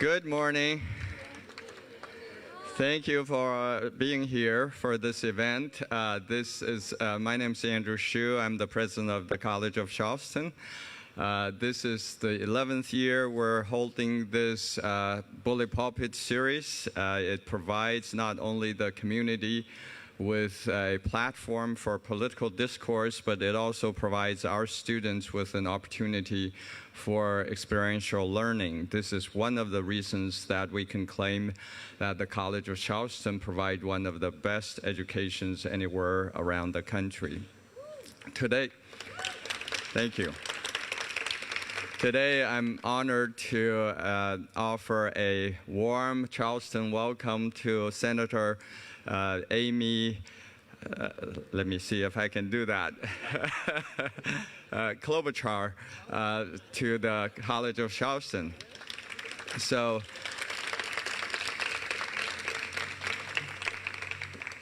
Good morning. Thank you for being here for this event. My name is Andrew Hsu. I'm the president of the College of Charleston. This is the 11th year we're holding this Bully Pulpit Series. It provides not only the community with a platform for political discourse, but it also provides our students with an opportunity for experiential learning. This is one of the reasons that we can claim that the College of Charleston provide one of the best educations anywhere around the country. Today, thank you. Today, I'm honored to offer a warm Charleston welcome to Senator Amy, let me see if I can do that, Klobuchar to the College of Charleston. So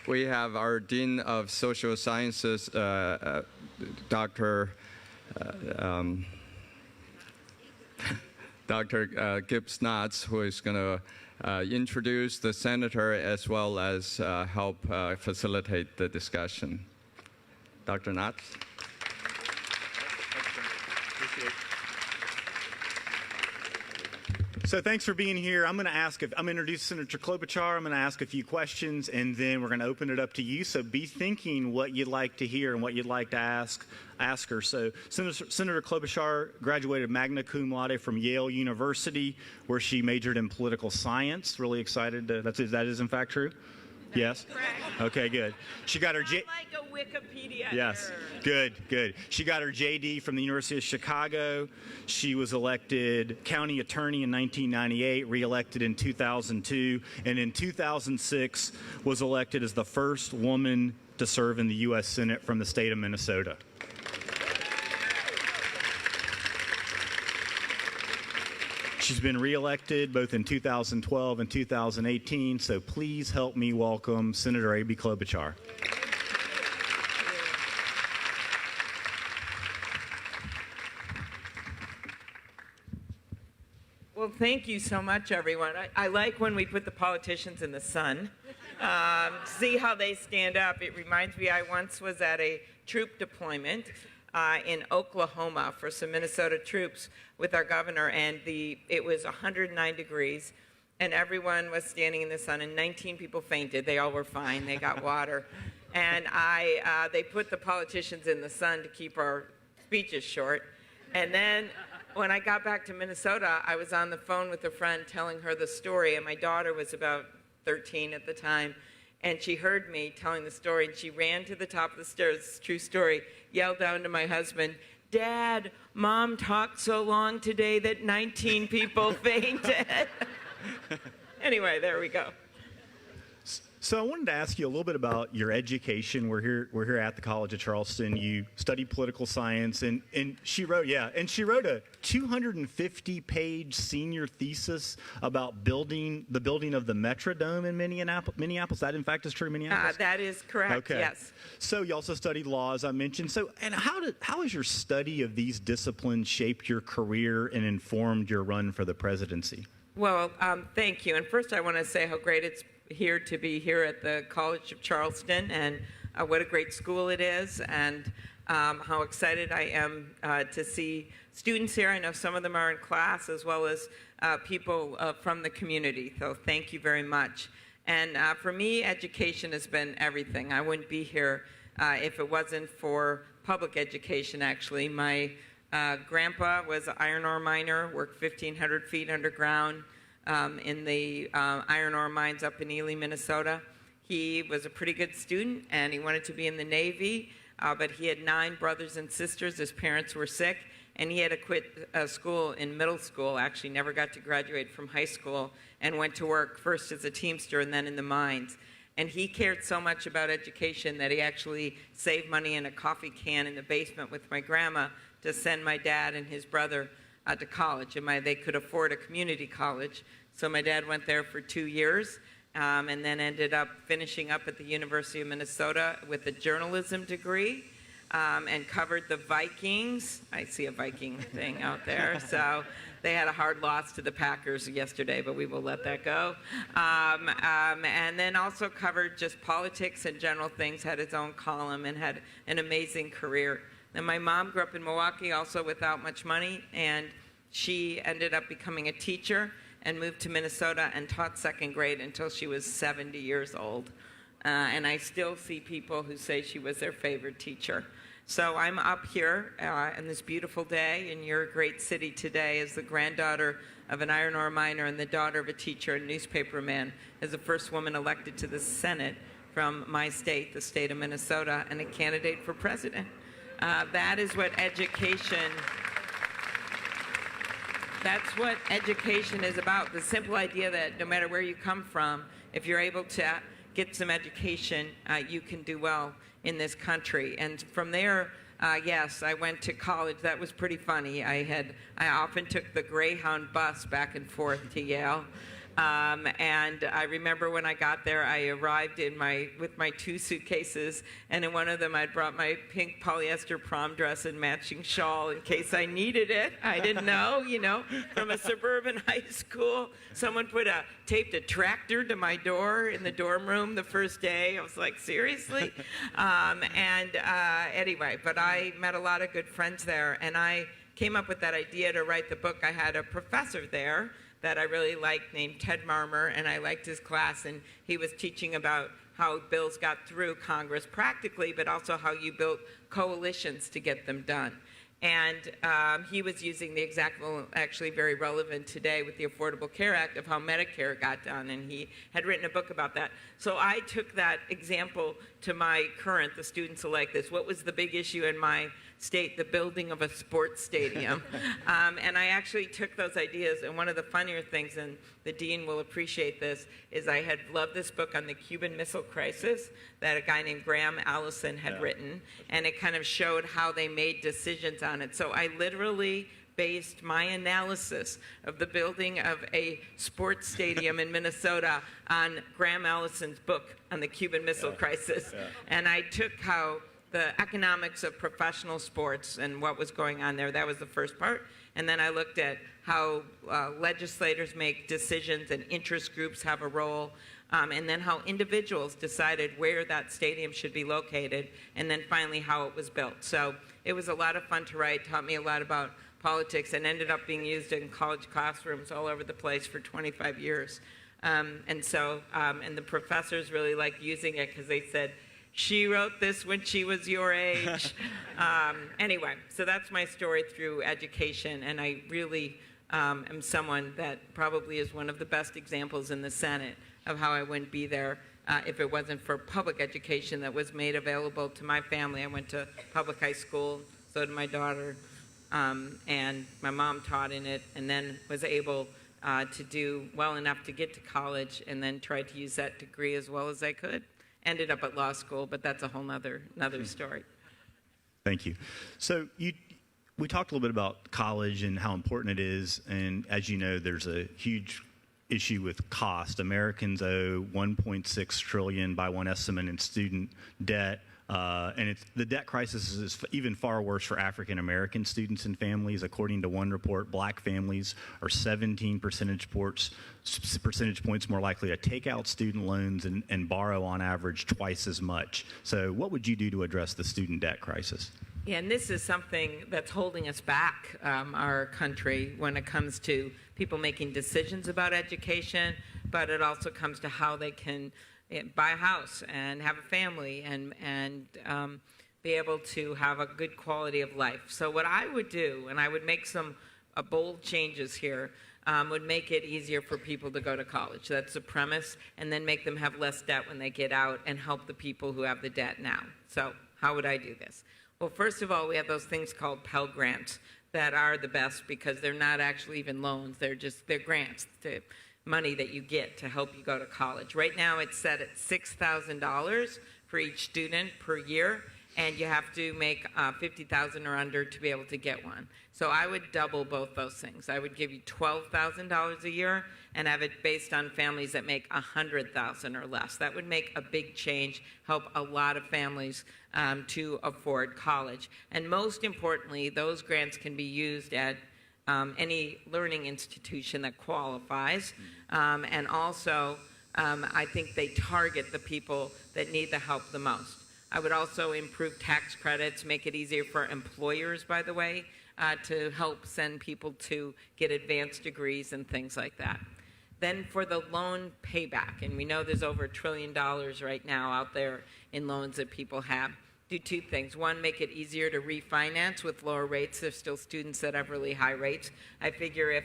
we have our Dean of Social Sciences, Dr. Gibbs-Knotts, who is going to introduce the senator as well as help facilitate the discussion. Dr. Knotts? So thanks for being here. I'm going to introduce Senator Klobuchar. I'm going to ask a few questions, and then we're going to open it up to you. So be thinking what you'd like to hear and what you'd like to ask her. So Senator Klobuchar graduated magna cum laude from Yale University, where she majored in political science. Really excited. That is in fact true? Yes? Correct. Okay, good. She got her like a Wikipedia Yes, error. good. She got her JD from the University of Chicago. She was elected county attorney in 1998, re-elected in 2002, and in 2006 was elected as the first woman to serve in the U.S. Senate from the state of Minnesota. She's been re-elected both in 2012 and 2018, so please help me welcome Senator Amy Klobuchar. Well, thank you so much, everyone. I like when we put the politicians in the sun. See how they stand up. It reminds me, I once was at a troop deployment in Oklahoma for some Minnesota troops with our governor, and it was 109 degrees, and everyone was standing in the sun, and 19 people fainted. They all were fine. They got water. And they put the politicians in the sun to keep our speeches short. And then when I got back to Minnesota, I was on the phone with a friend telling her the story, and my daughter was about 13 at the time, and she heard me telling the story, and she ran to the top of the stairs, true story, yelled down to my husband, "Dad, Mom talked so long today that 19 people fainted." Anyway, there we go. So I wanted to ask you a little bit about your education. We're here at the College of Charleston. You studied political science, and she wrote a 250-page senior thesis about the building of the Metrodome in Minneapolis. That in fact is true, Minneapolis? That is correct. Okay. Yes. So you also studied law, as I mentioned. So, and how has your study of these disciplines shaped your career and informed your run for the presidency? Well, thank you. And first, I want to say how great it's here to be here at the College of Charleston, and what a great school it is, and how excited I am to see students here. I know some of them are in class, as well as people from the community, so thank you very much. And for me, education has been everything. I wouldn't be here if it wasn't for public education, actually. My grandpa was an iron ore miner, worked 1,500 feet underground in the iron ore mines up in Ely, Minnesota. He was a pretty good student, and he wanted to be in the Navy, but he had 9 brothers and sisters. His parents were sick, and he had to quit school in middle school, actually never got to graduate from high school, and went to work first as a Teamster and then in the mines. And he cared so much about education that he actually saved money in a coffee can in the basement with my grandma to send my dad and his brother to college, and they could afford a community college. So my dad went there for 2 years, and then ended up finishing up at the University of Minnesota with a journalism degree. and covered the Vikings. I see a Viking thing out there. So they had a hard loss to the Packers yesterday, but we will let that go. And then also covered just politics and general things, had his own column, and had an amazing career. And my mom grew up in Milwaukee, also without much money, and she ended up becoming a teacher and moved to Minnesota and taught second grade until she was 70 years old. And I still see people who say she was their favorite teacher. So I'm up here on this beautiful day in your great city today as the granddaughter of an iron ore miner and the daughter of a teacher and newspaperman, as the first woman elected to the Senate from my state, the state of Minnesota, and a candidate for president. That is what education... That's what education is about, the simple idea that no matter where you come from, if you're able to get some education, you can do well in this country. And from there, yes, I went to college. That was pretty funny. I often took the Greyhound bus back and forth to Yale. And I remember when I got there, I arrived with my 2 suitcases, and in one of them I'd brought my pink polyester prom dress and matching shawl in case I needed it. I didn't know, from a suburban high school. Someone taped a tractor to my door in the dorm room the first day. I was like, seriously? Anyway, but I met a lot of good friends there, and I came up with that idea to write the book. I had a professor there that I really liked named Ted Marmer, and I liked his class, and he was teaching about how bills got through Congress practically, but also how you built coalitions to get them done. And he was using the example, actually very relevant today with the Affordable Care Act, of how Medicare got done, and he had written a book about that. So I took that example to my current, the students will like this. What was the big issue in my state? The building of a sports stadium. And I actually took those ideas, and one of the funnier things, and the dean will appreciate this, is I had loved this book on the Cuban Missile Crisis that a guy named Graham Allison had written, and it kind of showed how they made decisions on it. So I literally based my analysis of the building of a sports stadium in Minnesota on Graham Allison's book on the Cuban Missile Crisis. And I took how the economics of professional sports and what was going on there. That was the first part. And then I looked at how legislators make decisions and interest groups have a role, and then how individuals decided where that stadium should be located, and then finally how it was built. So it was a lot of fun to write, taught me a lot about politics, and ended up being used in college classrooms all over the place for 25 years. And the professors really liked using it because they said, she wrote this when she was your age. Anyway, so that's my story through education, and I really am someone that probably is one of the best examples in the Senate of how I wouldn't be there if it wasn't for public education that was made available to my family. I went to public high school, so did my daughter, and my mom taught in it, and then was able to do well enough to get to college, and then tried to use that degree as well as I could. Ended up at law school, but that's a whole nother story. Thank you. So we talked a little bit about college and how important it is, and as you know, there's a huge issue with cost. Americans owe $1.6 trillion by one estimate in student debt. And the debt crisis is even far worse for African American students and families. According to one report, black families are 17 percentage points more likely to take out student loans and borrow on average twice as much. So what would you do to address the student debt crisis? Yeah, and this is something that's holding us back, our country, when it comes to people making decisions about education, but it also comes to how they can buy a house and have a family and be able to have a good quality of life. So what I would do, and I would make some bold changes here, would make it easier for people to go to college. That's the premise, and then make them have less debt when they get out and help the people who have the debt now. So how would I do this? Well, first of all, we have those things called Pell Grants that are the best because they're not actually even loans. They're grants, money that you get to help you go to college. Right now it's set at $6,000 for each student per year, and you have to make 50,000 or under to be able to get one. So I would double both those things. I would give you $12,000 a year and have it based on families that make 100,000 or less. That would make a big change, help a lot of families to afford college. And most importantly, those grants can be used at any learning institution that qualifies. And also, I think they target the people that need the help the most. I would also improve tax credits, make it easier for employers, by the way, to help send people to get advanced degrees and things like that. Then for the loan payback, and we know there's over $1 trillion right now out there in loans that people have. Do two things. One, make it easier to refinance with lower rates. There's still students that have really high rates. I figure if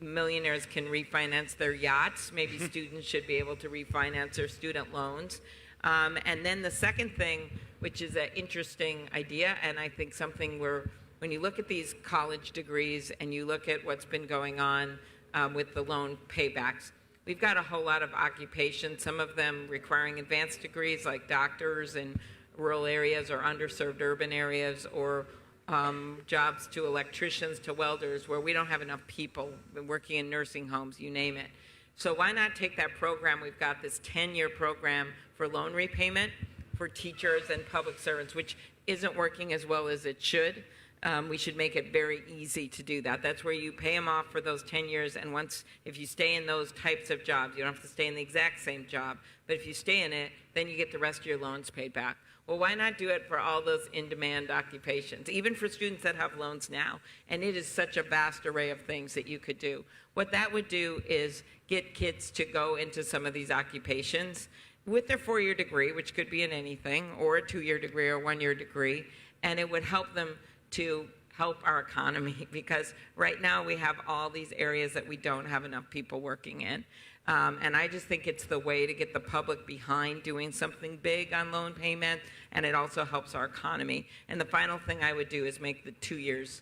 millionaires can refinance their yachts, maybe students should be able to refinance their student loans. And then the second thing, which is an interesting idea, and I think something where when you look at these college degrees and you look at what's been going on with the loan paybacks, we've got a whole lot of occupations, some of them requiring advanced degrees like doctors in rural areas or underserved urban areas, or jobs to electricians, to welders, where we don't have enough people working in nursing homes, you name it. So why not take that program? We've got this 10-year program for loan repayment for teachers and public servants, which isn't working as well as it should. We should make it very easy to do that. That's where you pay them off for those 10 years, and if you stay in those types of jobs, you don't have to stay in the exact same job, but if you stay in it, then you get the rest of your loans paid back. Well, why not do it for all those in-demand occupations, even for students that have loans now? And it is such a vast array of things that you could do. What that would do is get kids to go into some of these occupations with their 4-year degree, which could be in anything, or a 2-year degree or 1-year degree, and it would help them to help our economy, because right now we have all these areas that we don't have enough people working in. And I just think it's the way to get the public behind doing something big on loan payment, and it also helps our economy. And the final thing I would do is make the 2 years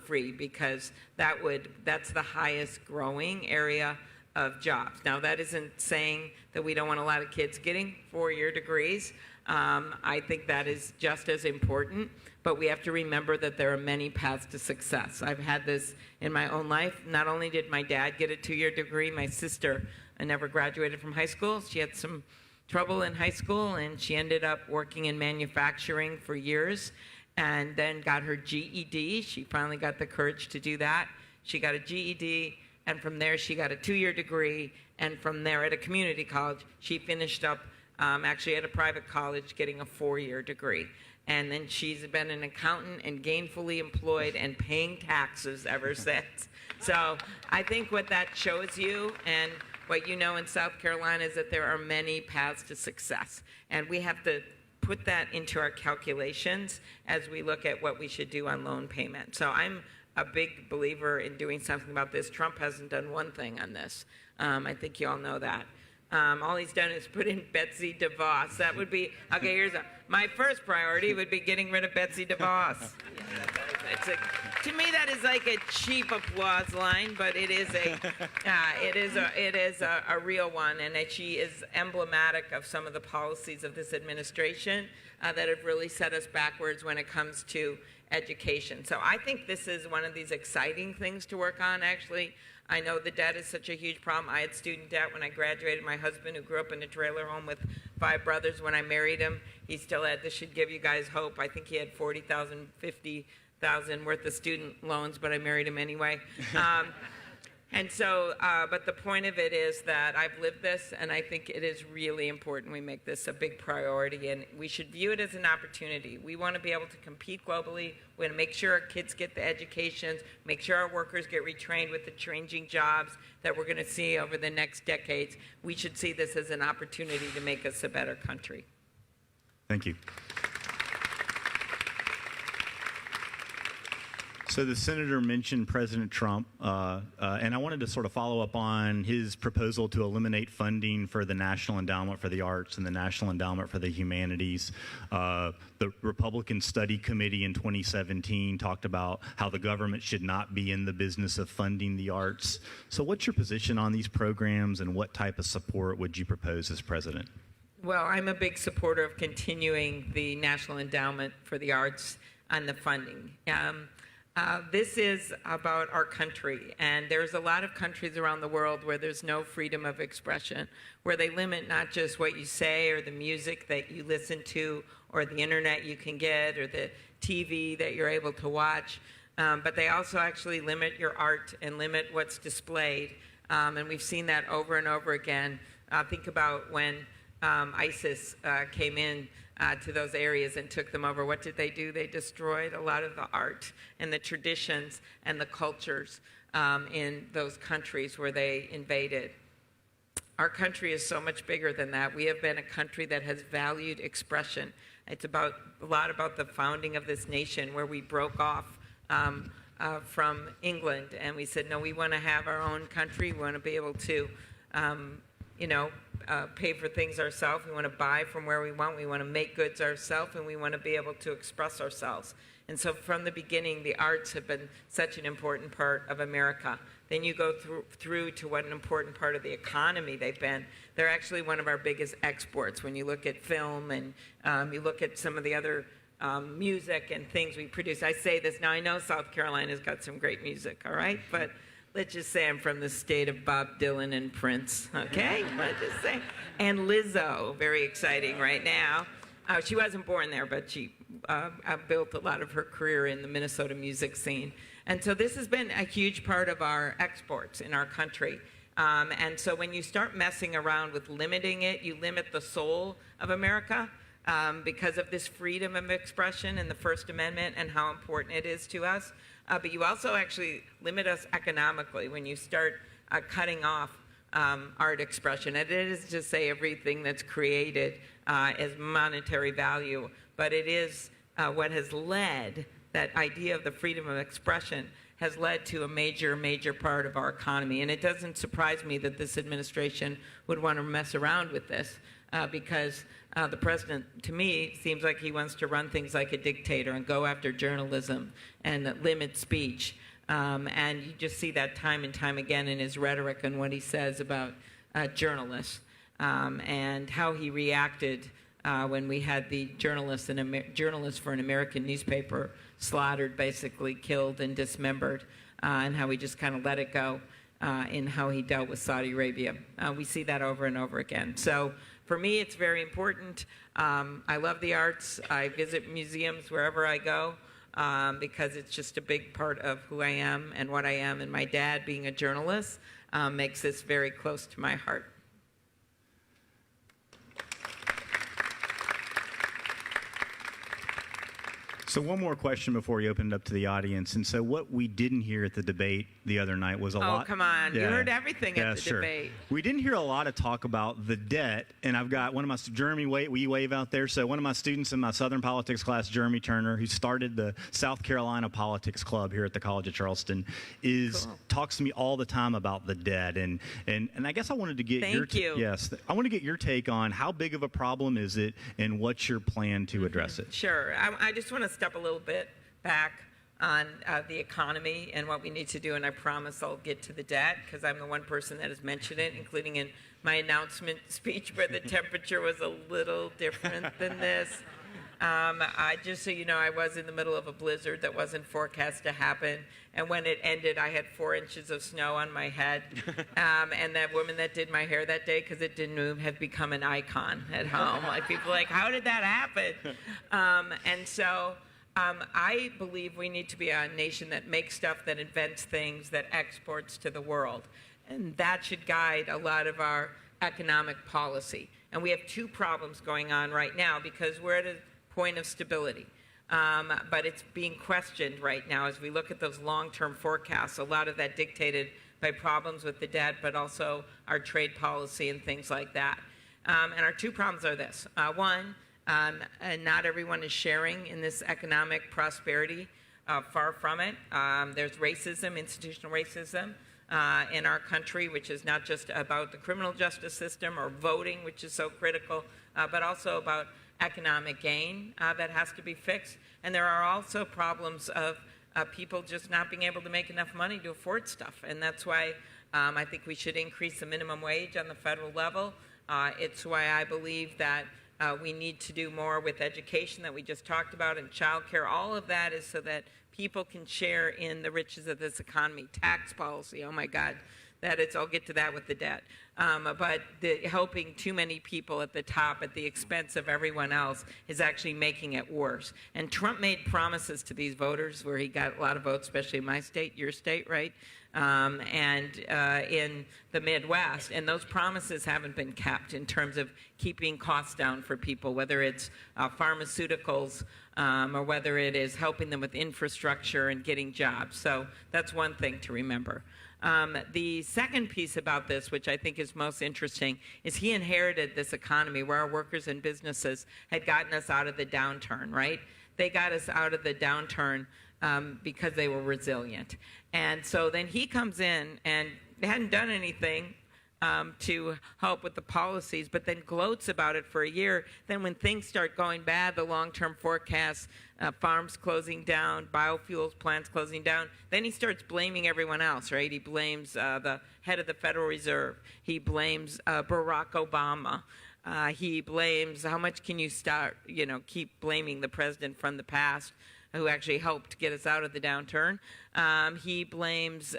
free, because that's the highest growing area of jobs. Now, that isn't saying that we don't want a lot of kids getting 4-year degrees. I think that is just as important, but we have to remember that there are many paths to success. I've had this in my own life. Not only did my dad get a 2-year degree, my sister never graduated from high school. She had some trouble in high school, and she ended up working in manufacturing for years, and then got her GED. She finally got the courage to do that. She got a GED, and from there she got a 2-year degree, and from there at a community college, she finished up actually at a private college getting a 4-year degree. And then she's been an accountant and gainfully employed and paying taxes ever since. So I think what that shows you, and what you know in South Carolina, is that there are many paths to success. And we have to put that into our calculations as we look at what we should do on loan payment. So I'm a big believer in doing something about this. Trump hasn't done one thing on this. I think you all know that. All he's done is put in Betsy DeVos. That would be, okay, my first priority would be getting rid of Betsy DeVos. To me, that is like a cheap applause line, but it is a real one, and that she is emblematic of some of the policies of this administration that have really set us backwards when it comes to education. So I think this is one of these exciting things to work on, actually. I know the debt is such a huge problem. I had student debt when I graduated. My husband, who grew up in a trailer home with 5 brothers, when I married him, he still had, this should give you guys hope, I think he had $40,000, $50,000 worth of student loans, but I married him anyway. And so, but the point of it is that I've lived this, and I think it is really important we make this a big priority, and we should view it as an opportunity. We want to be able to compete globally. We want to make sure our kids get the educations, make sure our workers get retrained with the changing jobs that we're going to see over the next decades. We should see this as an opportunity to make us a better country. Thank you. So the senator mentioned President Trump, and I wanted to sort of follow up on his proposal to eliminate funding for the National Endowment for the Arts and the National Endowment for the Humanities. The Republican Study Committee in 2017 talked about how the government should not be in the business of funding the arts. So what's your position on these programs, and what type of support would you propose as president? Well, I'm a big supporter of continuing the National Endowment for the Arts and the funding. This is about our country, and there's a lot of countries around the world where there's no freedom of expression, where they limit not just what you say or the music that you listen to or the internet you can get or the TV that you're able to watch, but they also actually limit your art and limit what's displayed, and we've seen that over and over again. Think about when ISIS came in to those areas and took them over. What did they do? They destroyed a lot of the art and the traditions and the cultures in those countries where they invaded. Our country is so much bigger than that. We have been a country that has valued expression. It's a lot about the founding of this nation, where we broke off from England and we said, no, we want to have our own country. We want to be able to pay for things ourselves. We want to buy from where we want. We want to make goods ourselves, and we want to be able to express ourselves. And so from the beginning, the arts have been such an important part of America. Then you go through to what an important part of the economy they've been. They're actually one of our biggest exports when you look at film and you look at some of the other music and things we produce. I say this, now I know South Carolina's got some great music, all right? But let's just say I'm from the state of Bob Dylan and Prince, okay? Let's just say. And Lizzo, very exciting right now. She wasn't born there, but she built a lot of her career in the Minnesota music scene. And so this has been a huge part of our exports in our country. And so when you start messing around with limiting it, you limit the soul of America because of this freedom of expression and the First Amendment and how important it is to us. But you also actually limit us economically when you start cutting off art expression. And it is to say everything that's created is monetary value, but it is what has led, that idea of the freedom of expression has led to a major, major part of our economy. And it doesn't surprise me that this administration would want to mess around with this because the president, to me, seems like he wants to run things like a dictator and go after journalism and limit speech. And you just see that time and time again in his rhetoric and what he says about journalists and how he reacted when we had the journalist for an American newspaper slaughtered, basically killed and dismembered, and how he just kind of let it go in how he dealt with Saudi Arabia. We see that over and over again. So for me, it's very important. I love the arts. I visit museums wherever I go because it's just a big part of who I am and what I am. And my dad, being a journalist, makes this very close to my heart. So one more question before we open it up to the audience. And so what we didn't hear at the debate the other night was a lot. Oh, come on. Yeah. You heard everything at the debate. We didn't hear a lot of talk about the debt. And I've got one of my, Jeremy, will you wave out there? So one of my students in my Southern Politics class, Jeremy Turner, who started the South Carolina Politics Club here at the College of Charleston, talks to me all the time about the debt. And I guess I wanted to get I want to get your take on how big of a problem is it and what's your plan to address it? Sure. I just want to step a little bit back on the economy and what we need to do, and I promise I'll get to the debt because I'm the one person that has mentioned it, including in my announcement speech where the temperature was a little different than this. Just so you know, I was in the middle of a blizzard that wasn't forecast to happen, and when it ended, I had 4 inches of snow on my head, and that woman that did my hair that day, because it didn't move, had become an icon at home. Like, people are like, how did that happen? And so I believe we need to be a nation that makes stuff, that invents things, that exports to the world. And that should guide a lot of our economic policy. And we have 2 problems going on right now because we're at a point of stability. But it's being questioned right now as we look at those long-term forecasts, a lot of that dictated by problems with the debt, but also our trade policy and things like that. And our 2 problems are this. One, and not everyone is sharing in this economic prosperity. Far from it. There's racism, institutional racism in our country, which is not just about the criminal justice system or voting, which is so critical, but also about economic gain that has to be fixed. And there are also problems of people just not being able to make enough money to afford stuff. And that's why I think we should increase the minimum wage on the federal level. It's why I believe that we need to do more with education that we just talked about and childcare. All of that is so that people can share in the riches of this economy. Tax policy, oh my God, I'll get to that with the debt. But helping too many people at the top at the expense of everyone else is actually making it worse. And Trump made promises to these voters where he got a lot of votes, especially in my state, your state, right? And in the Midwest. And those promises haven't been kept in terms of keeping costs down for people, whether it's pharmaceuticals or whether it is helping them with infrastructure and getting jobs. So that's one thing to remember. The second piece about this, which I think is most interesting, is he inherited this economy where our workers and businesses had gotten us out of the downturn, right? They got us out of the downturn because they were resilient. And so then he comes in and hadn't done anything to help with the policies, but then gloats about it for a year. Then when things start going bad, the long-term forecasts, farms closing down, biofuels plants closing down, then he starts blaming everyone else, right? He blames the head of the Federal Reserve. He blames Barack Obama. He blames, how much can you keep blaming the president from the past who actually helped get us out of the downturn? He blames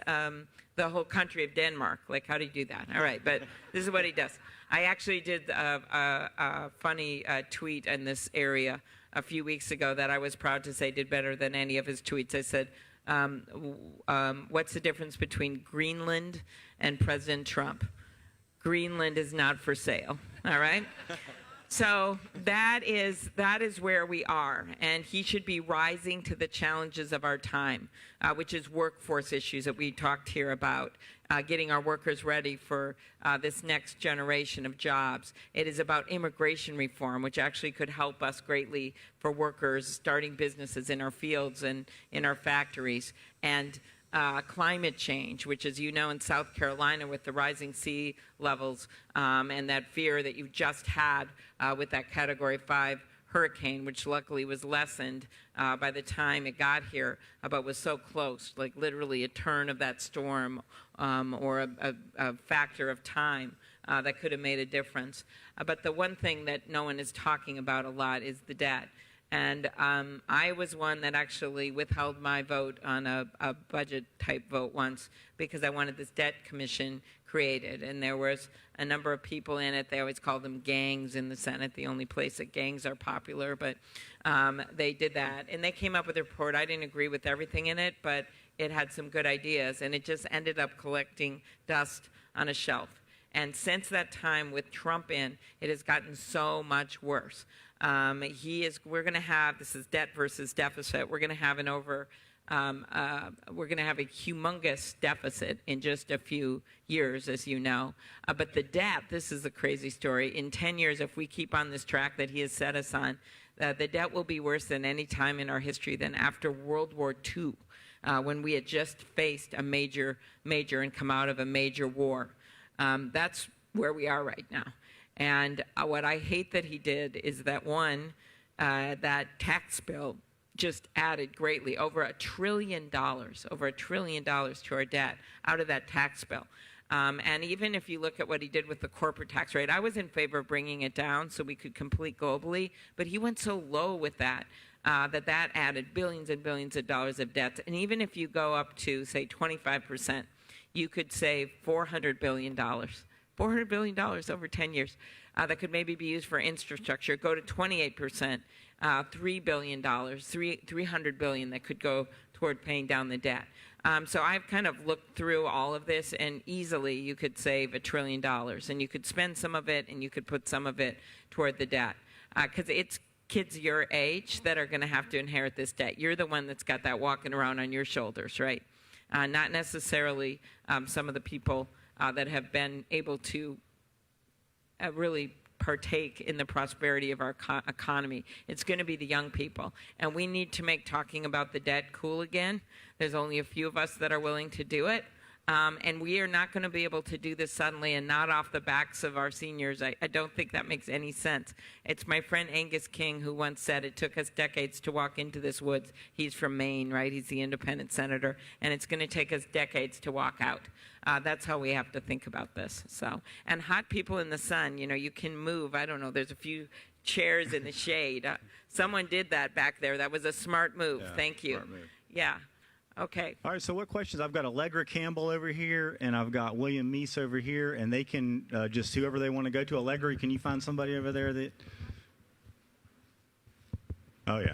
the whole country of Denmark. Like, how do you do that? All right, but this is what he does. I actually did a funny tweet in this area a few weeks ago that I was proud to say did better than any of his tweets. I said, what's the difference between Greenland and President Trump? Greenland is not for sale, all right? So that is where we are, and he should be rising to the challenges of our time, which is workforce issues that we talked here about, getting our workers ready for this next generation of jobs. It is about immigration reform, which actually could help us greatly for workers starting businesses in our fields and in our factories, and climate change, which, as you know, in South Carolina with the rising sea levels and that fear that you just had with that Category 5 hurricane, which luckily was lessened by the time it got here, but was so close, like literally a turn of that storm or a factor of time that could have made a difference. But the one thing that no one is talking about a lot is the debt. And I was one that actually withheld my vote on a budget-type vote once because I wanted this debt commission created. And there was a number of people in it. They always call them gangs in the Senate, the only place that gangs are popular. But they did that. And they came up with a report. I didn't agree with everything in it, but it had some good ideas. And it just ended up collecting dust on a shelf. And since that time with Trump in, it has gotten so much worse. We're going to have, this is debt versus deficit, we're going to have we're going to have a humongous deficit in just a few years, as you know. But the debt, this is a crazy story. In 10 years, if we keep on this track that he has set us on, the debt will be worse than any time in our history than after World War II, when we had just faced a major and come out of a major war. That's where we are right now. And what I hate that he did is that that tax bill just added greatly, over $1 trillion to our debt out of that tax bill. And even if you look at what he did with the corporate tax rate, I was in favor of bringing it down so we could complete globally, but he went so low with that, that added billions and billions of dollars of debt. And even if you go up to, say, 25%, you could save $400 billion. $400 billion over 10 years that could maybe be used for infrastructure. Go to 28%, $3 billion, $300 billion that could go toward paying down the debt. So I've kind of looked through all of this, and easily you could save $1 trillion, and you could spend some of it, and you could put some of it toward the debt, because it's kids your age that are going to have to inherit this debt. You're the one that's got that walking around on your shoulders, right? Not necessarily some of the people that have been able to really partake in the prosperity of our economy. It's going to be the young people. And we need to make talking about the debt cool again. There's only a few of us that are willing to do it. And we are not going to be able to do this suddenly and not off the backs of our seniors. I don't think that makes any sense. It's my friend Angus King who once said it took us decades to walk into this woods. He's from Maine, right? He's the independent senator. And it's going to take us decades to walk out. That's how we have to think about this. So, and hot people in the sun, you know, you can move. I don't know. There's a few chairs in the shade. Someone did that back there. That was a smart move. Yeah, Thank you. smart move. Yeah. Okay. All right, so what questions? I've got Allegra Campbell over here, and I've got William Meese over here, and they can just whoever they want to go to. Allegra, can you find somebody over there that? Oh, yeah.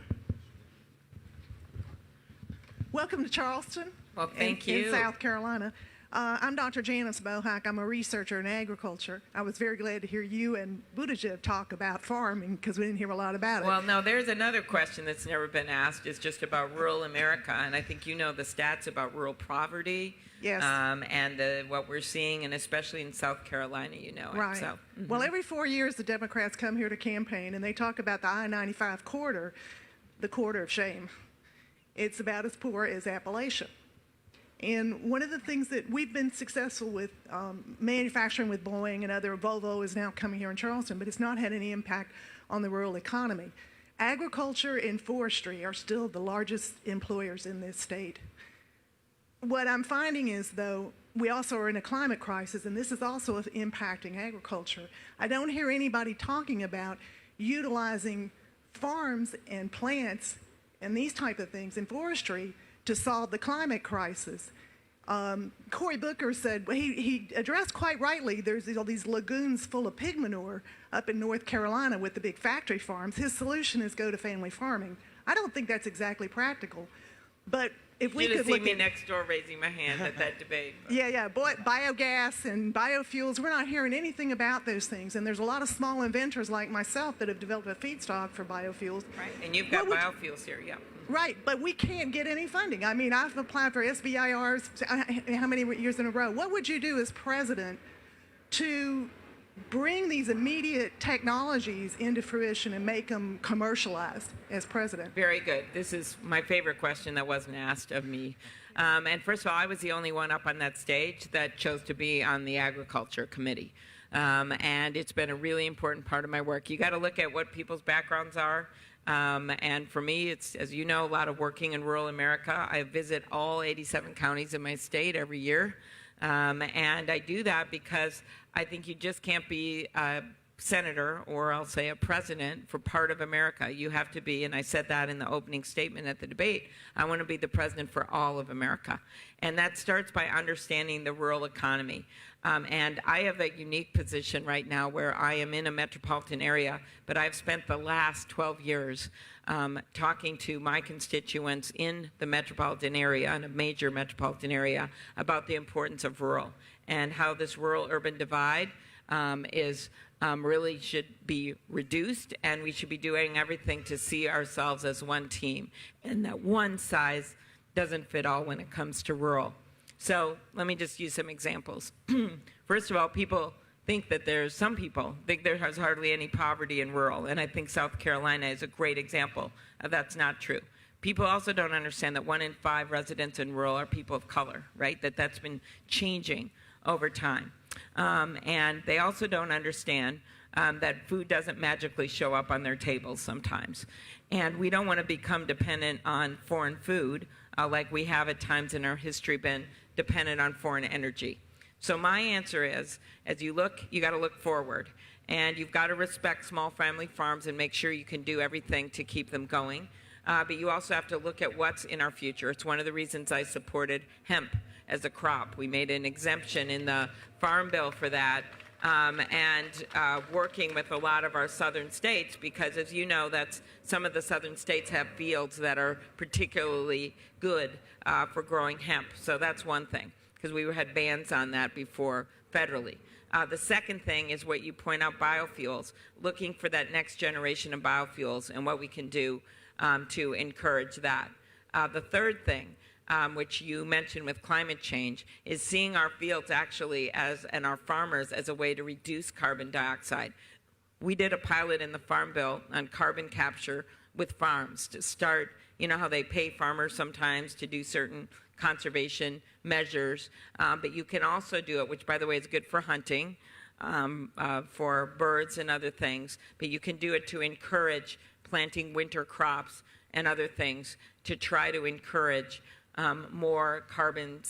Welcome to Charleston. Well, thank you. In South Carolina. I'm Dr. Janice Bohack. I'm a researcher in agriculture. I was very glad to hear you and Buttigieg talk about farming because we didn't hear a lot about it. Well, no, there's another question that's never been asked. It's just about rural America, and I think you know the stats about rural poverty. Yes. And what we're seeing, and especially in South Carolina, you know it. Right. So, Well, every 4 years the Democrats come here to campaign and they talk about the I-95 corridor, the corridor of shame. It's about as poor as Appalachia. And one of the things that we've been successful with, manufacturing with Boeing and other, Volvo is now coming here in Charleston, but it's not had any impact on the rural economy. Agriculture and forestry are still the largest employers in this state. What I'm finding is, though, we also are in a climate crisis, and this is also impacting agriculture. I don't hear anybody talking about utilizing farms and plants and these type of things in forestry to solve the climate crisis. Cory Booker said, he addressed quite rightly, there's all these lagoons full of pig manure up in North Carolina with the big factory farms. His solution is go to family farming. I don't think that's exactly practical, but if we you could see look me at next door raising my hand at that debate. yeah, biogas and biofuels, we're not hearing anything about those things. And there's a lot of small inventors like myself that have developed a feedstock for biofuels. Right, and you've got biofuels here, yeah. Right, but we can't get any funding. I mean, I've applied for SBIRs how many years in a row? What would you do as president to bring these immediate technologies into fruition and make them commercialized as president? Very good. This is my favorite question that wasn't asked of me. And first of all, I was the only one up on that stage that chose to be on the Agriculture Committee. And it's been a really important part of my work. You got to look at what people's backgrounds are. And for me, it's, as you know, a lot of working in rural America. I visit all 87 counties in my state every year. And I do that because I think you just can't be a senator, or I'll say a president, for part of America. You have to be, and I said that in the opening statement at the debate, I want to be the president for all of America. And that starts by understanding the rural economy. And I have a unique position right now where I am in a metropolitan area, but I've spent the last 12 years talking to my constituents in the metropolitan area, in a major metropolitan area, about the importance of rural and how this rural-urban divide really should be reduced, and we should be doing everything to see ourselves as one team, and that one size doesn't fit all when it comes to rural. So let me just use some examples. First of all, some people think there's hardly any poverty in rural, and I think South Carolina is a great example of that's not true. People also don't understand that 1 in 5 residents in rural are people of color, right? That's been changing over time. And they also don't understand that food doesn't magically show up on their tables sometimes. And we don't want to become dependent on foreign food like we have at times in our history been dependent on foreign energy. So my answer is, as you look, you got to look forward. And you've got to respect small family farms and make sure you can do everything to keep them going. But you also have to look at what's in our future. It's one of the reasons I supported hemp as a crop. We made an exemption in the Farm Bill for that, and working with a lot of our southern states, because as you know, some of the southern states have fields that are particularly good for growing hemp. So that's one thing, because we had bans on that before federally. The second thing is what you point out, biofuels, looking for that next generation of biofuels and what we can do to encourage that. The third thing, which you mentioned with climate change, is seeing our fields actually and our farmers as a way to reduce carbon dioxide. We did a pilot in the Farm Bill on carbon capture with farms to start, you know how they pay farmers sometimes to do certain conservation measures, but you can also do it, which, by the way, is good for hunting, for birds and other things, but you can do it to encourage planting winter crops and other things to try to encourage more carbon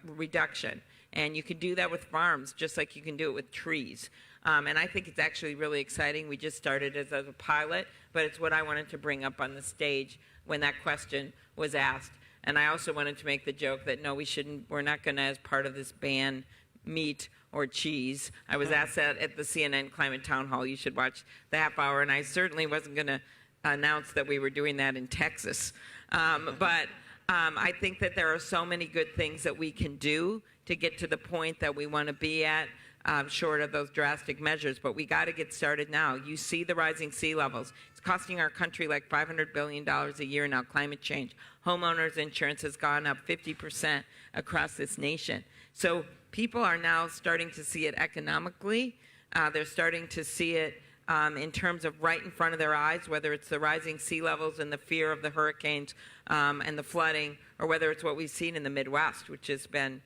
reduction. And you can do that with farms, just like you can do it with trees. And I think it's actually really exciting. We just started as a pilot, but it's what I wanted to bring up on the stage when that question was asked. And I also wanted to make the joke that, no, we're not going to, as part of this, ban meat or cheese. I was asked that at the CNN Climate Town Hall. You should watch the half hour. And I certainly wasn't going to announce that we were doing that in Texas. But I think that there are so many good things that we can do to get to the point that we want to be at, short of those drastic measures. But we got to get started now. You see the rising sea levels. It's costing our country like $500 billion a year now, climate change. Homeowners insurance has gone up 50% across this nation. So people are now starting to see it economically. They're starting to see it in terms of right in front of their eyes, whether it's the rising sea levels and the fear of the hurricanes and the flooding, or whether it's what we've seen in the Midwest, which has been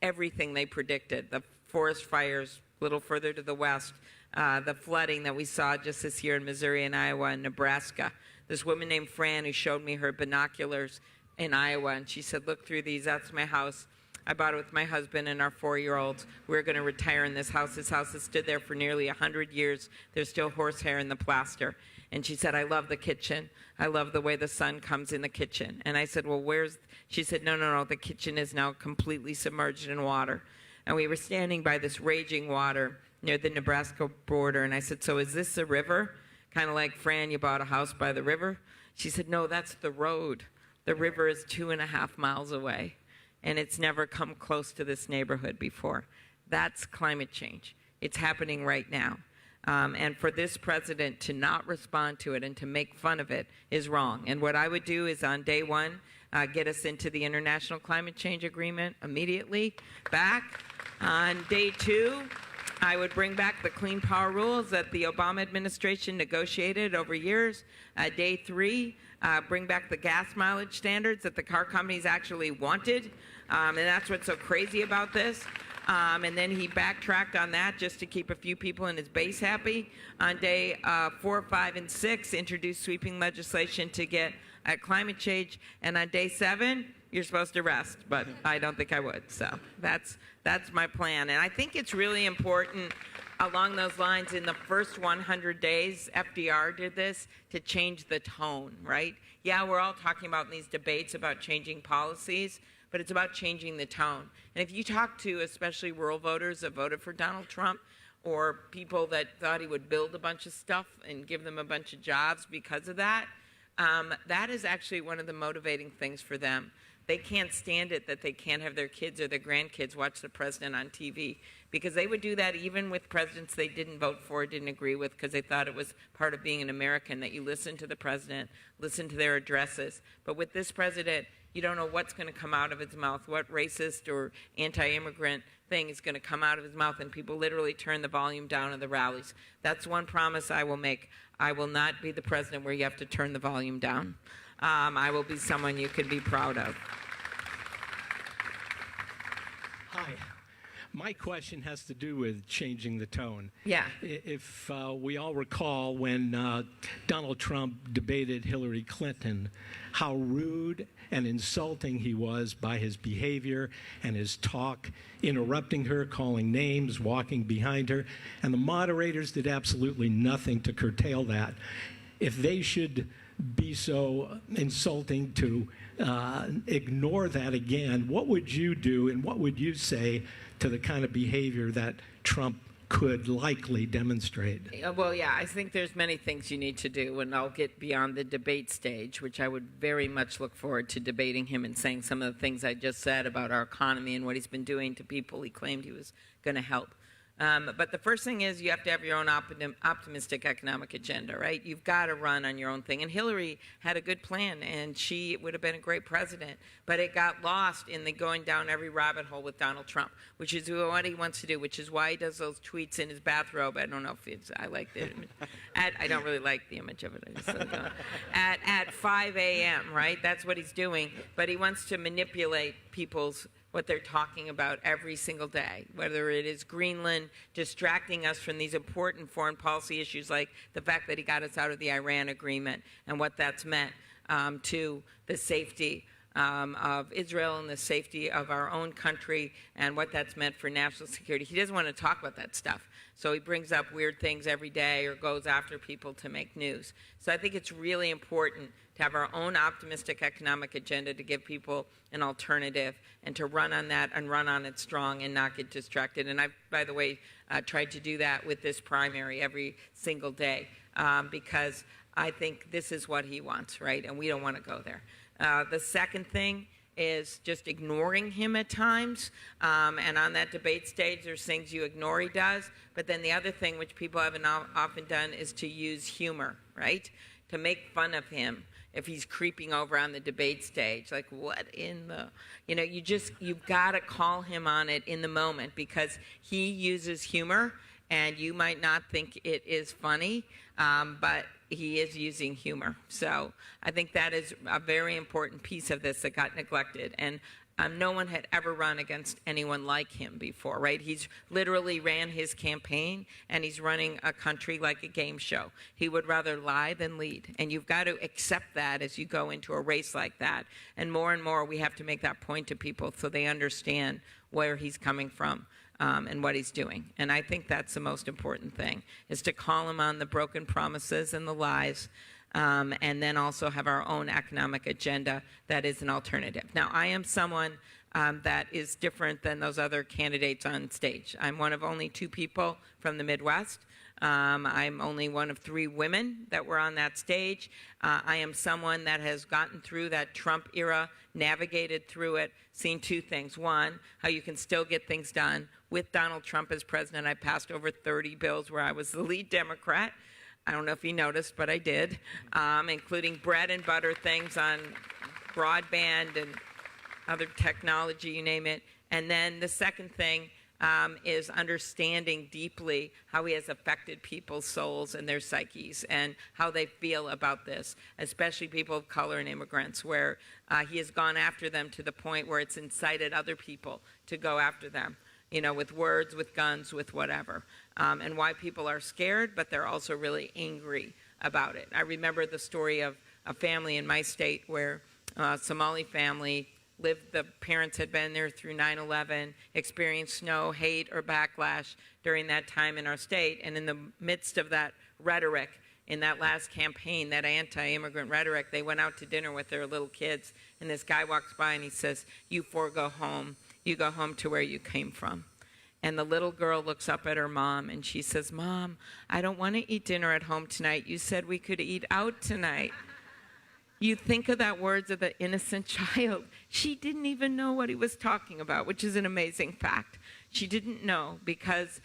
everything they predicted. The forest fires a little further to the west, the flooding that we saw just this year in Missouri and Iowa and Nebraska. This woman named Fran who showed me her binoculars in Iowa, and she said, look through these, that's my house. I bought it with my husband and our 4-year-olds. We're going to retire in this house. This house has stood there for nearly 100 years. There's still horsehair in the plaster. And she said, I love the kitchen. I love the way the sun comes in the kitchen. And I said, well, she said, no, the kitchen is now completely submerged in water. And we were standing by this raging water near the Nebraska border. And I said, so is this a river? Kind of like, Fran, you bought a house by the river? She said, no, that's the road. The river is 2.5 miles away. And it's never come close to this neighborhood before. That's climate change. It's happening right now. And for this president to not respond to it and to make fun of it is wrong. And what I would do is on day one, get us into the International Climate Change Agreement immediately back. On day two, I would bring back the clean power rules that the Obama administration negotiated over years. Day three, bring back the gas mileage standards that the car companies actually wanted. And that's what's so crazy about this. And then he backtracked on that just to keep a few people in his base happy. On day 4, 5, and 6, introduced sweeping legislation to get at climate change. And on day 7, you're supposed to rest, but I don't think I would. So that's my plan. And I think it's really important along those lines in the first 100 days, FDR did this to change the tone, right? Yeah, we're all talking about in these debates about changing policies, but it's about changing the tone. And if you talk to especially rural voters that voted for Donald Trump, or people that thought he would build a bunch of stuff and give them a bunch of jobs because of that, that is actually one of the motivating things for them. They can't stand it that they can't have their kids or their grandkids watch the president on TV, because they would do that even with presidents they didn't vote for, didn't agree with, because they thought it was part of being an American, that you listen to the president, listen to their addresses. But with this president, you don't know what's going to come out of his mouth, what racist or anti-immigrant thing is going to come out of his mouth, and people literally turn the volume down in the rallies. That's one promise I will make. I will not be the president where you have to turn the volume down. I will be someone you can be proud of. Hi. My question has to do with changing the tone. Yeah. If we all recall when Donald Trump debated Hillary Clinton, how rude and insulting he was by his behavior and his talk, interrupting her, calling names, walking behind her, and the moderators did absolutely nothing to curtail that. If they should be so insulting to ignore that again, what would you do and what would you say to the kind of behavior that Trump could likely demonstrate? Well, yeah, I think there's many things you need to do, and I'll get beyond the debate stage, which I would very much look forward to debating him and saying some of the things I just said about our economy and what he's been doing to people he claimed he was going to help. But the first thing is you have to have your own optimistic economic agenda, right? You've got to run on your own thing. And Hillary had a good plan, and she would have been a great president. But it got lost in the going down every rabbit hole with Donald Trump, which is what he wants to do, which is why he does those tweets in his bathrobe. I don't know if I like the image. I don't really like the image of it. At 5 a.m., right? That's what he's doing. But he wants to manipulate what they're talking about every single day, whether it is Greenland distracting us from these important foreign policy issues like the fact that he got us out of the Iran agreement and what that's meant to the safety of Israel and the safety of our own country and what that's meant for national security. He doesn't want to talk about that stuff. So he brings up weird things every day or goes after people to make news. So I think it's really important to have our own optimistic economic agenda to give people an alternative and to run on that and run on it strong and not get distracted. And I've, by the way, tried to do that with this primary every single day because I think this is what he wants, right? And we don't want to go there. The second thing is just ignoring him at times. And on that debate stage, there's things you ignore he does. But then the other thing, which people haven't often done, is to use humor, right? To make fun of him if he's creeping over on the debate stage. Like, what in the... you've got to call him on it in the moment because he uses humor, and you might not think it is funny, but he is using humor. So I think that is a very important piece of this that got neglected. And no one had ever run against anyone like him before, right? He's literally ran his campaign, and he's running a country like a game show. He would rather lie than lead. And you've got to accept that as you go into a race like that. And more, we have to make that point to people so they understand where he's coming from. And what he's doing. And I think that's the most important thing, is to call him on the broken promises and the lies, and then also have our own economic agenda that is an alternative. Now, I am someone that is different than those other candidates on stage. I'm one of only 2 people from the Midwest. I'm only one of 3 women that were on that stage. I am someone that has gotten through that Trump era, navigated through it, seen 2 things. One, how you can still get things done. With Donald Trump as president, I passed over 30 bills where I was the lead Democrat. I don't know if you noticed, but I did, including bread and butter things on broadband and other technology, you name it. And then the second thing is understanding deeply how he has affected people's souls and their psyches and how they feel about this, especially people of color and immigrants, where he has gone after them to the point where it's incited other people to go after them, with words, with guns, with whatever, and why people are scared, but they're also really angry about it. I remember the story of a family in my state where a Somali family lived, the parents had been there through 9/11, experienced no hate or backlash during that time in our state, and in the midst of that rhetoric, in that last campaign, that anti-immigrant rhetoric, they went out to dinner with their little kids, and this guy walks by and he says, "You 4 go home. You go home to where you came from." And the little girl looks up at her mom and she says, "Mom, I don't want to eat dinner at home tonight. You said we could eat out tonight." You think of that words of the innocent child. She didn't even know what he was talking about, which is an amazing fact. She didn't know because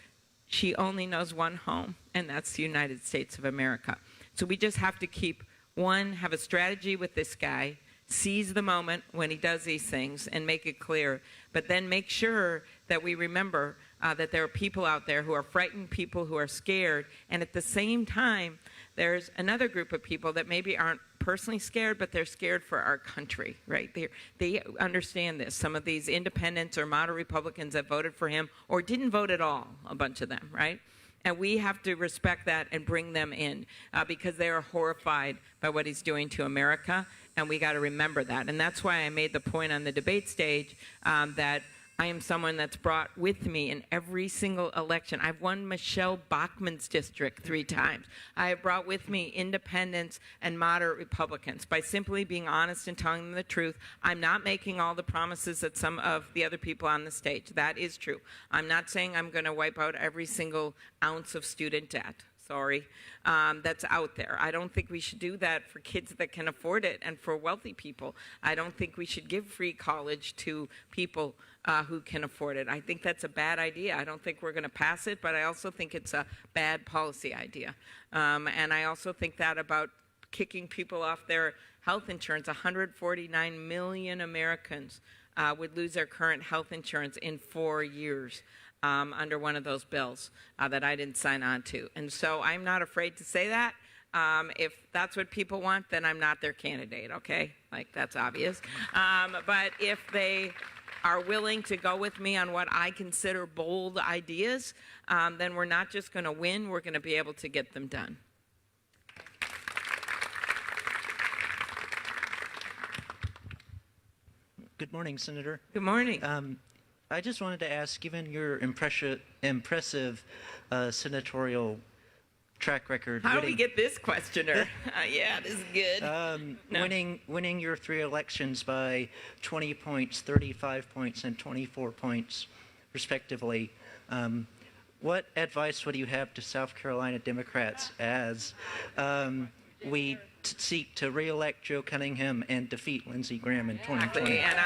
she only knows one home, and that's the United States of America. So we just have to have a strategy with this guy, seize the moment when he does these things and make it clear, but then make sure that we remember that there are people out there who are frightened, people who are scared, and at the same time, there's another group of people that maybe aren't personally scared, but they're scared for our country, right? They understand this. Some of these independents or moderate Republicans that voted for him or didn't vote at all, a bunch of them, right? And we have to respect that and bring them in because they are horrified by what he's doing to America, and we got to remember that. And that's why I made the point on the debate stage that I am someone that's brought with me in every single election. I've won Michelle Bachmann's district 3 times. I have brought with me independents and moderate Republicans by simply being honest and telling them the truth. I'm not making all the promises that some of the other people on the stage. That is true. I'm not saying I'm going to wipe out every single ounce of student debt. sorry, that's out there. I don't think we should do that for kids that can afford it and for wealthy people. I don't think we should give free college to people who can afford it. I think that's a bad idea. I don't think we're going to pass it, but I also think it's a bad policy idea. And I also think that about kicking people off their health insurance. 149 million Americans would lose their current health insurance in 4 years under one of those bills that I didn't sign on to. And so I'm not afraid to say that. If that's what people want, then I'm not their candidate, okay? Like, that's obvious. But if they are willing to go with me on what I consider bold ideas, then we're not just going to win, we're going to be able to get them done. Good morning, Senator. Good morning. I just wanted to ask, given your impressive senatorial track record, How do we get this questioner? Yeah, this is good. No. winning your 3 elections by 20 points, 35 points, and 24 points, respectively, what advice would you have to South Carolina Democrats as we seek to re-elect Joe Cunningham and defeat Lindsey Graham in 2020? And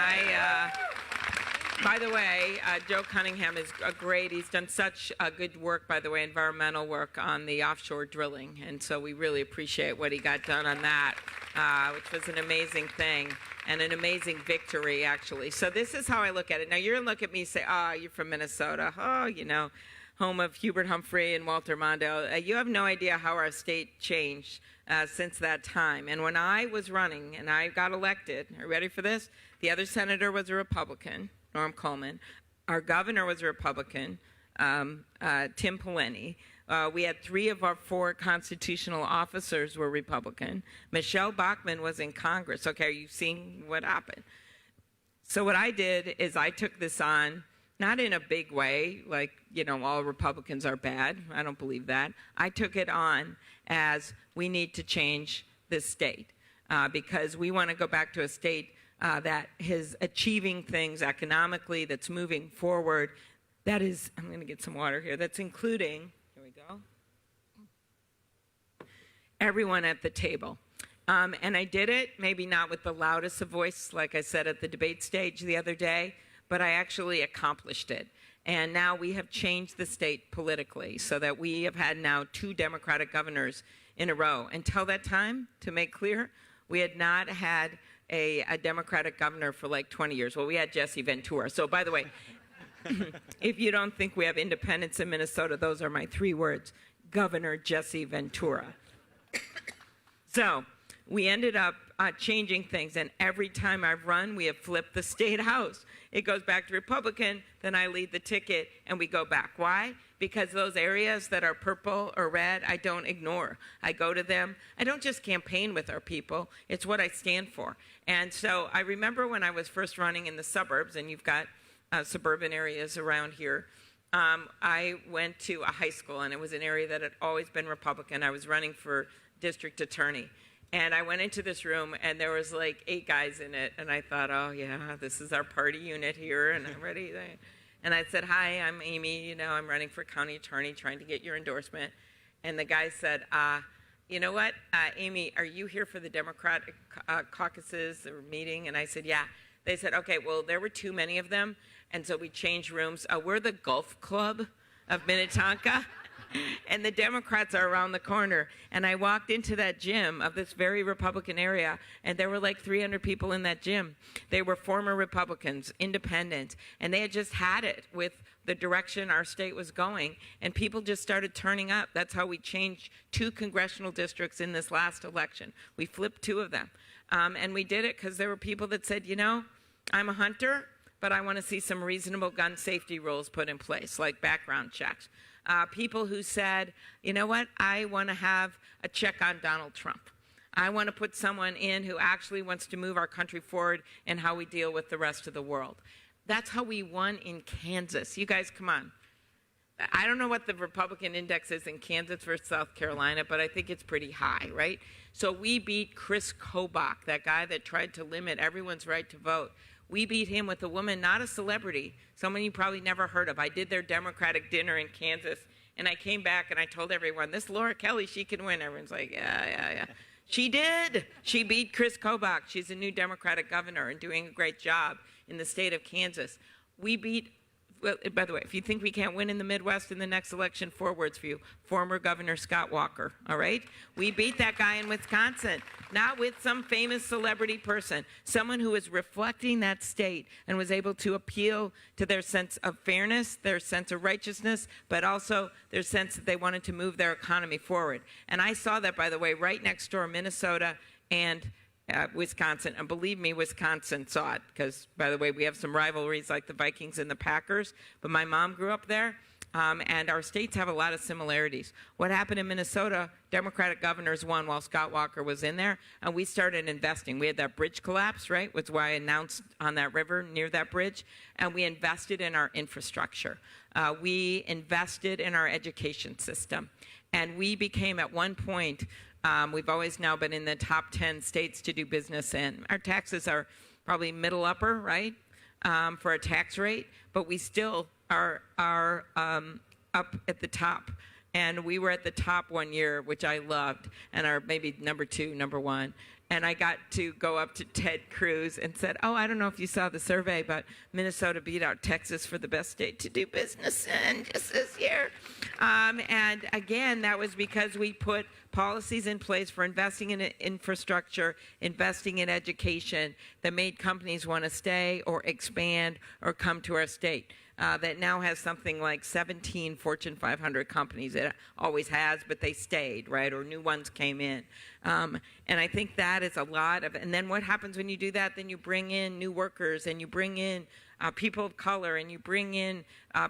by the way, Joe Cunningham is great. He's done such good work, by the way, environmental work on the offshore drilling. And so we really appreciate what he got done on that, which was an amazing thing and an amazing victory, actually. So this is how I look at it. Now, you're going to look at me and say, oh, you're from Minnesota. Oh, you know, home of Hubert Humphrey and Walter Mondale. You have no idea how our state changed since that time. And when I was running and I got elected, are you ready for this? The other senator was a Republican, Norm Coleman. Our governor was a Republican, Tim Pawlenty. We had 3 of our 4 constitutional officers were Republican. Michelle Bachmann was in Congress. Okay, are you seeing what happened? So what I did is I took this on, not in a big way, like, you know, all Republicans are bad. I don't believe that. I took it on as we need to change this state because we want to go back to a state that is achieving things economically, that's moving forward, that is, I'm going to get some water here, that's including, here we go, everyone at the table. And I did it, maybe not with the loudest of voice, like I said at the debate stage the other day, but I actually accomplished it. And now we have changed the state politically so that we have had now 2 Democratic governors in a row. Until that time, to make clear, we had not had a Democratic governor for like 20 years. Well, we had Jesse Ventura. So by the way, if you don't think we have independence in Minnesota, those are my 3 words, Governor Jesse Ventura. So we ended up changing things, and every time I've run, we have flipped the state house. It goes back to Republican, then I lead the ticket, and we go back. Why? Because those areas that are purple or red, I don't ignore. I go to them. I don't just campaign with our people. It's what I stand for. And so I remember when I was first running in the suburbs, and you've got suburban areas around here, I went to a high school, and it was an area that had always been Republican. I was running for district attorney. And I went into this room, and there was like 8 guys in it. And I thought, oh, yeah, this is our party unit here, and I'm ready. And I said, hi, I'm Amy. You know, I'm running for county attorney, trying to get your endorsement. And the guy said, you know what, Amy, are you here for the Democratic caucuses or meeting? And I said, yeah. They said, okay, well, there were too many of them. And so we changed rooms. We're the golf club of Minnetonka. And the Democrats are around the corner. And I walked into that gym of this very Republican area, and there were like 300 people in that gym. They were former Republicans, independent, and they had just had it with the direction our state was going, and people just started turning up. That's how we changed 2 congressional districts in this last election. We flipped 2 of them. And we did it because there were people that said, you know, I'm a hunter, but I want to see some reasonable gun safety rules put in place, like background checks. People who said, you know what, I want to have a check on Donald Trump. I want to put someone in who actually wants to move our country forward and how we deal with the rest of the world. That's how we won in Kansas. You guys, come on. I don't know what the Republican index is in Kansas versus South Carolina, but I think it's pretty high, right? So we beat Chris Kobach, that guy that tried to limit everyone's right to vote. We beat him with a woman, not a celebrity, someone you probably never heard of. I did their Democratic dinner in Kansas, And I came back and I told everyone, this Laura Kelly, she can win. Everyone's like, yeah. She did. She beat Chris Kobach. She's a new Democratic governor and doing a great job in the state of Kansas. We beat, well, by the way, if you think we can't win in the Midwest in the next election, 4 words for you. Former Governor Scott Walker, all right? We beat that guy in Wisconsin, not with some famous celebrity person, someone who was reflecting that state and was able to appeal to their sense of fairness, their sense of righteousness, but also their sense that they wanted to move their economy forward. And I saw that, by the way, right next door, Minnesota and Wisconsin. And believe me, Wisconsin saw it because, by the way, we have some rivalries like the Vikings and the Packers. But my mom grew up there, and our states have a lot of similarities. What happened in Minnesota, Democratic governors won while Scott Walker was in there, and we started investing. We had that bridge collapse, right, which is why I announced on that river near that bridge, and we invested in our infrastructure. We invested in our education system. And we became, at one point, we've always now been in the top 10 states to do business in. Our taxes are probably middle upper, right, for a tax rate, but we still are up at the top. And we were at the top one year, which I loved, and are maybe number 2, number 1. And I got to go up to Ted Cruz and said, oh, I don't know if you saw the survey, but Minnesota beat out Texas for the best state to do business in just this year. And again, that was because we put policies in place for investing in infrastructure, investing in education that made companies want to stay or expand or come to our state. That now has something like 17 Fortune 500 companies. It always has, but they stayed, right? Or new ones came in. And I think that is a lot of, and then what happens when you do that? Then you bring in new workers, and you bring in people of color, and you bring in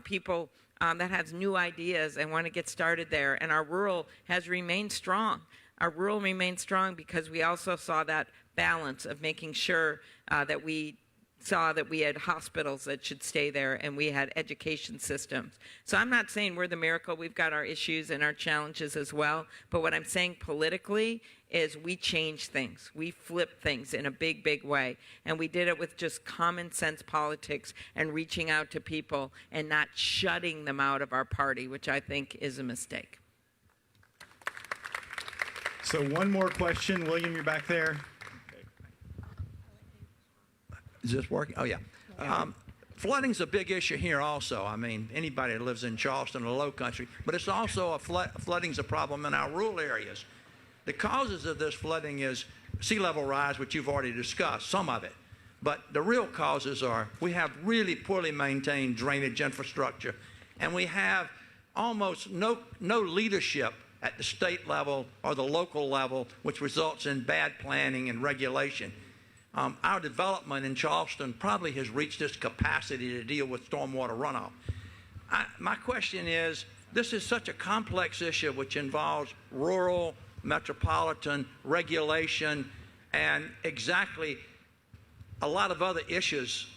people that have new ideas and want to get started there. And our rural has remained strong. Our rural remained strong because we also saw that balance of making sure that we saw that we had hospitals that should stay there, and we had education systems. So I'm not saying we're the miracle. We've got our issues and our challenges as well. But what I'm saying politically is we change things. We flip things in a big, big way. And we did it with just common sense politics and reaching out to people and not shutting them out of our party, which I think is a mistake. So one more question. William, you're back there. Is this working? Oh, yeah. Flooding's a big issue here also. I mean, anybody that lives in Charleston or the Low Country, but it's also flooding's a problem in our rural areas. The causes of this flooding is sea level rise, which you've already discussed, some of it. But the real causes are we have really poorly maintained drainage infrastructure, and we have almost no leadership at the state level or the local level, which results in bad planning and regulation. Our development in Charleston probably has reached its capacity to deal with stormwater runoff. My question is, this is such a complex issue which involves rural, metropolitan, regulation, and exactly a lot of other issues.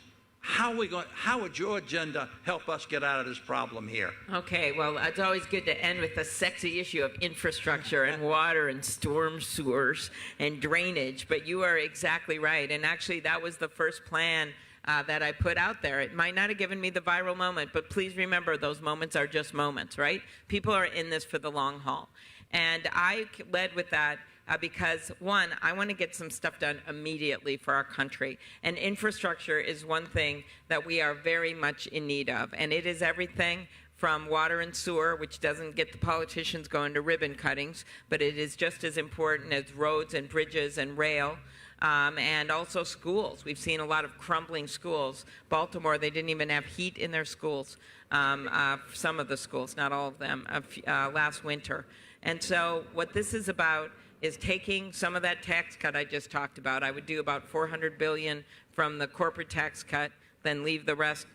How would your agenda help us get out of this problem here? Okay, well, it's always good to end with the sexy issue of infrastructure and water and storm sewers and drainage, but you are exactly right. And actually, that was the first plan that I put out there. It might not have given me the viral moment, but please remember, those moments are just moments, right? People are in this for the long haul. And I led with that because, one, I want to get some stuff done immediately for our country. And infrastructure is one thing that we are very much in need of. And it is everything from water and sewer, which doesn't get the politicians going to ribbon cuttings, but it is just as important as roads and bridges and rail. And also schools. We've seen a lot of crumbling schools. Baltimore, they didn't even have heat in their schools, some of the schools, not all of them, last winter. And so what this is about is taking some of that tax cut I just talked about. I would do about $400 billion from the corporate tax cut, then leave the rest,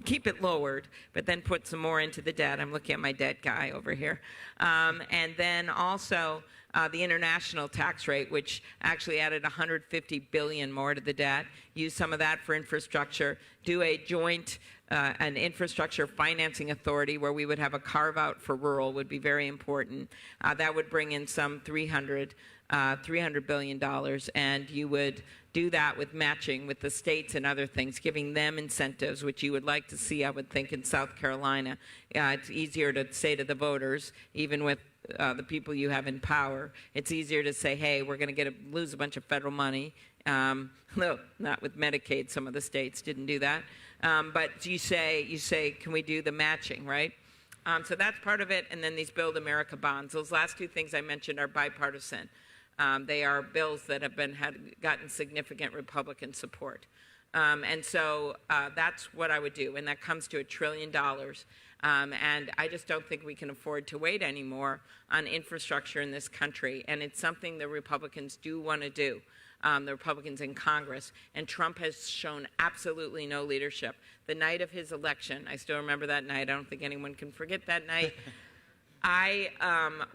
keep it lowered, but then put some more into the debt. I'm looking at my debt guy over here. And then also the international tax rate, which actually added $150 billion more to the debt. Use some of that for infrastructure. Do a joint an infrastructure financing authority where we would have a carve out for rural would be very important. That would bring in some $300 billion, and you would do that with matching with the states and other things, giving them incentives, which you would like to see, I would think, in South Carolina. It's easier to say to the voters, even with the people you have in power, it's easier to say, hey, we're going to lose a bunch of federal money. No, not with Medicaid. Some of the states didn't do that. But you say, can we do the matching, right? So that's part of it. And then these Build America bonds. Those last two things I mentioned are bipartisan. They are bills that have gotten significant Republican support. And so that's what I would do. And that comes to $1 trillion. And I just don't think we can afford to wait anymore on infrastructure in this country. And it's something the Republicans do want to do. The Republicans in Congress, and Trump has shown absolutely no leadership. The night of his election, I still remember that night. I don't think anyone can forget that night. I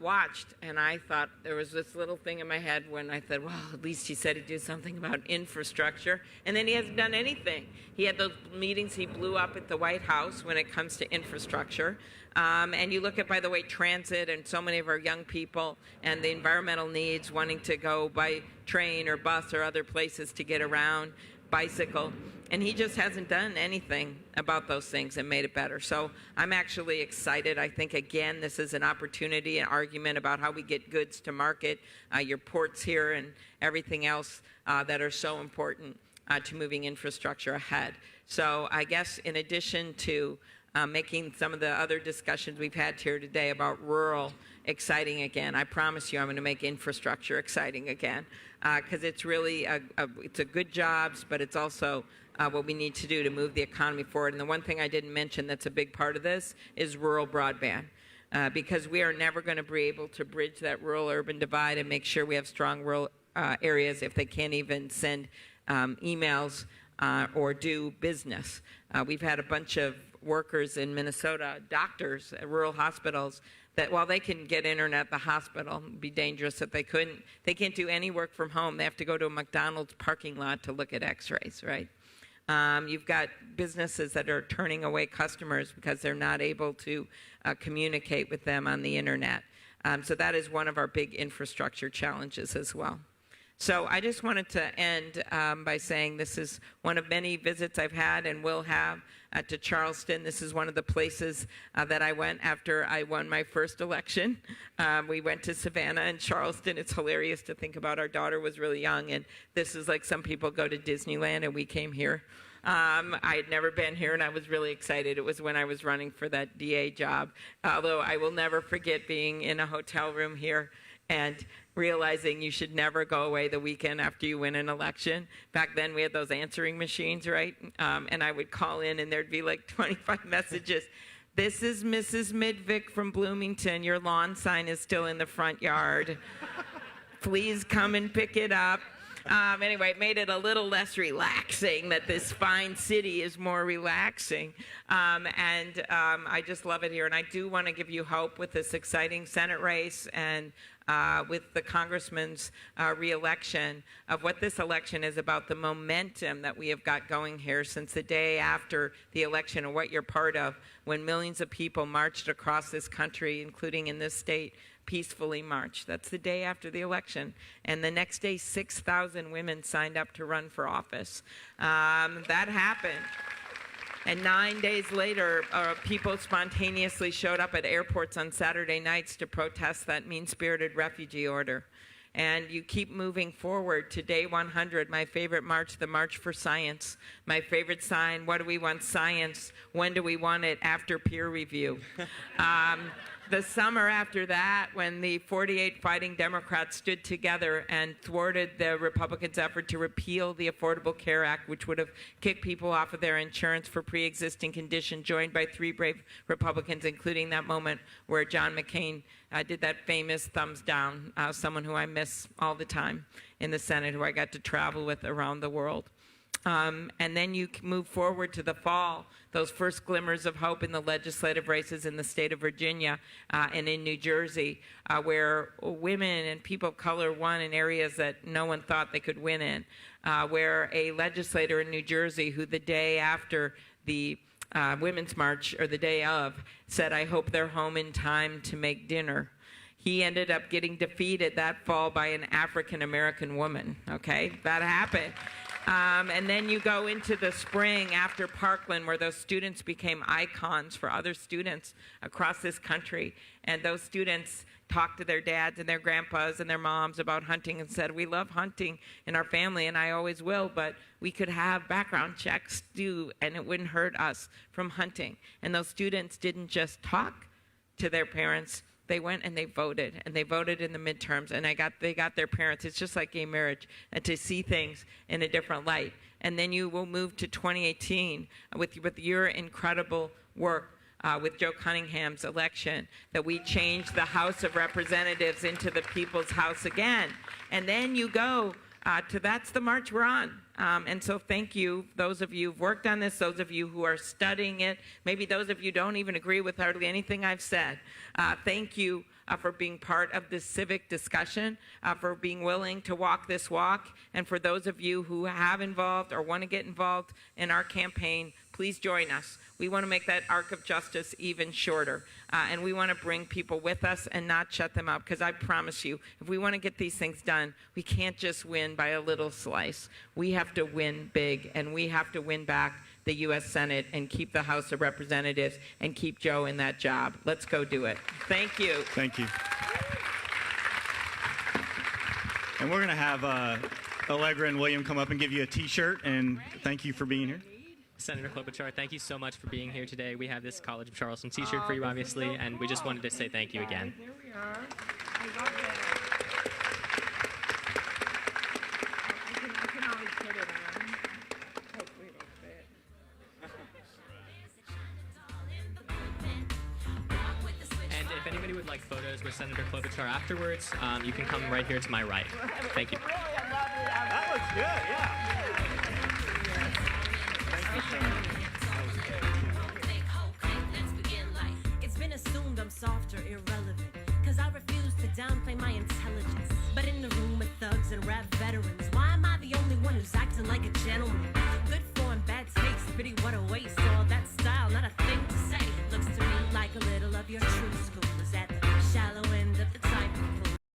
watched, and I thought there was this little thing in my head when I thought, well, at least he said he'd do something about infrastructure, and then he hasn't done anything. He had those meetings he blew up at the White House when it comes to infrastructure. And you look at, by the way, transit and so many of our young people and the environmental needs, wanting to go by train or bus or other places to get around, bicycle. And he just hasn't done anything about those things and made it better. So I'm actually excited. I think, again, this is an opportunity, an argument about how we get goods to market, your ports here and everything else that are so important to moving infrastructure ahead. So I guess in addition to making some of the other discussions we've had here today about rural exciting again, I promise you I'm going to make infrastructure exciting again, because it's really it's a good jobs, but it's also what we need to do to move the economy forward. And the one thing I didn't mention that's a big part of this is rural broadband, because we are never going to be able to bridge that rural-urban divide and make sure we have strong rural areas if they can't even send emails or do business. We've had a bunch of workers in Minnesota, doctors at rural hospitals, that while they can get internet at the hospital, it'd be dangerous if they couldn't. They can't do any work from home. They have to go to a McDonald's parking lot to look at x-rays, right? You've got businesses that are turning away customers because they're not able to communicate with them on the internet. So that is one of our big infrastructure challenges as well. So I just wanted to end by saying this is one of many visits I've had and will have to Charleston. This is one of the places that I went after I won my first election. We went to Savannah and Charleston. It's hilarious to think about. Our daughter was really young, and this is like some people go to Disneyland, and we came here. I had never been here, and I was really excited. It was when I was running for that DA job, although I will never forget being in a hotel room here and realizing you should never go away the weekend after you win an election. Back then, we had those answering machines, right? And I would call in, and there'd be like 25 messages. This is Mrs. Midvik from Bloomington. Your lawn sign is still in the front yard. Please come and pick it up. Anyway, it made it a little less relaxing that this fine city is more relaxing. I just love it here. And I do want to give you hope with this exciting Senate race and with the congressman's re-election of what this election is about, the momentum that we have got going here since the day after the election and what you're part of, when millions of people marched across this country, including in this state, peacefully marched. That's the day after the election. And the next day, 6,000 women signed up to run for office. That happened. And 9 days later, people spontaneously showed up at airports on Saturday nights to protest that mean-spirited refugee order. And you keep moving forward to day 100, my favorite march, the March for Science. My favorite sign, what do we want? Science. When do we want it? After peer review. The summer after that, when the 48 fighting Democrats stood together and thwarted the Republicans' effort to repeal the Affordable Care Act, which would have kicked people off of their insurance for pre-existing conditions, joined by 3 brave Republicans, including that moment where John McCain did that famous thumbs down, someone who I miss all the time in the Senate, who I got to travel with around the world. And then you move forward to the fall, those first glimmers of hope in the legislative races in the state of Virginia and in New Jersey, where women and people of color won in areas that no one thought they could win in, where a legislator in New Jersey who the day after the Women's March, or the day of, said, "I hope they're home in time to make dinner." He ended up getting defeated that fall by an African-American woman, okay? That happened. And then you go into the spring after Parkland, where those students became icons for other students across this country. And those students talked to their dads and their grandpas and their moms about hunting and said, "We love hunting in our family, and I always will, but we could have background checks too, and it wouldn't hurt us from hunting." And those students didn't just talk to their parents. They went and they voted in the midterms, and they got their parents. It's just like gay marriage, and to see things in a different light. And then you will move to 2018 with your incredible work with Joe Cunningham's election, that we changed the House of Representatives into the People's House again. And then you go that's the march we're on. And so thank you, those of you who've worked on this, those of you who are studying it, maybe those of you don't even agree with hardly anything I've said. Thank you for being part of this civic discussion, for being willing to walk this walk, and for those of you who have involved or want to get involved in our campaign, please join us. We want to make that arc of justice even shorter, and we want to bring people with us and not shut them out, because I promise you, if we want to get these things done, we can't just win by a little slice. We have to win big, and we have to win back the U.S. Senate and keep the House of Representatives and keep Joe in that job. Let's go do it. Thank you. Thank you. And we're going to have Allegra and William come up and give you a T-shirt, and thank you for being here. Senator Klobuchar, thank you so much for being here today. We have this College of Charleston T-shirt for you, obviously, and we just wanted to say thank you again. There we are. I love that. I can always put it on. Hopefully it'll fit. And if anybody would like photos with Senator Klobuchar afterwards, you can come right here to my right. Thank you. That looks good, yeah. It's been assumed I'm soft or irrelevant, cause I refuse to downplay my intelligence. But in the room with thugs and rap veterans, why am I the only one who's acting like a gentleman? Good form, bad taste, pity what a waste. All that style, not a thing to say. Looks to me like a little of your truth.